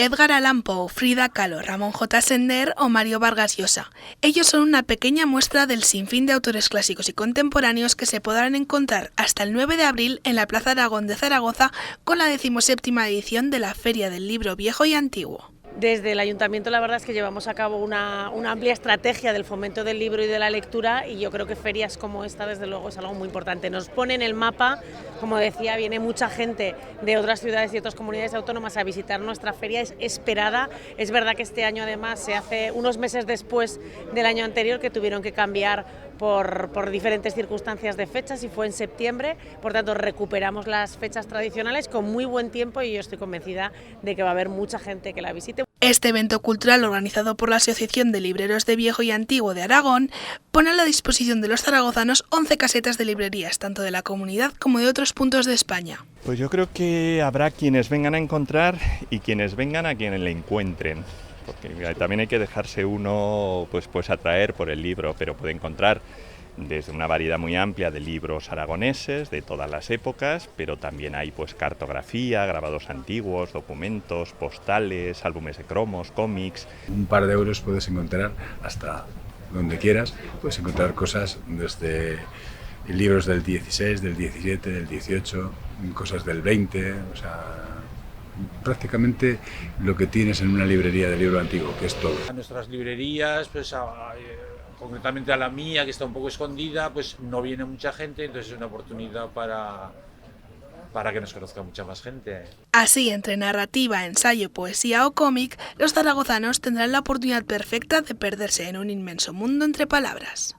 Edgar Allan Poe, Frida Kahlo, Ramón J. Sender o Mario Vargas Llosa. Ellos son una pequeña muestra del sinfín de autores clásicos y contemporáneos que se podrán encontrar hasta el 9 de abril en la Plaza Aragón de Zaragoza con la 17ª edición de la Feria del Libro Viejo y Antiguo. Desde el Ayuntamiento la verdad es que llevamos a cabo una amplia estrategia del fomento del libro y de la lectura, y yo creo que ferias como esta desde luego es algo muy importante. Nos pone en el mapa, como decía, viene mucha gente de otras ciudades y otras comunidades autónomas a visitar nuestra feria, es esperada. Es verdad que este año además se hace unos meses después del año anterior, que tuvieron que cambiar por diferentes circunstancias de fechas, y fue en septiembre. Por tanto, recuperamos las fechas tradicionales con muy buen tiempo y yo estoy convencida de que va a haber mucha gente que la visite. Este evento cultural, organizado por la Asociación de Libreros de Viejo y Antiguo de Aragón, pone a la disposición de los zaragozanos 11 casetas de librerías, tanto de la comunidad como de otros puntos de España. Pues yo creo que habrá quienes vengan a encontrar y quienes vengan a quienes le encuentren, porque también hay que dejarse uno pues atraer por el libro, pero puede encontrar desde una variedad muy amplia de libros aragoneses de todas las épocas, pero también hay pues cartografía, grabados antiguos, documentos, postales, álbumes de cromos, cómics. Un par de euros puedes encontrar hasta donde quieras, puedes encontrar cosas desde libros del 16, del 17, del 18, cosas del 20, o sea, prácticamente lo que tienes en una librería de libro antiguo, que es todo. A nuestras librerías, pues concretamente a la mía, que está un poco escondida, pues no viene mucha gente, entonces es una oportunidad para que nos conozca mucha más gente. Así, entre narrativa, ensayo, poesía o cómic, los zaragozanos tendrán la oportunidad perfecta de perderse en un inmenso mundo entre palabras.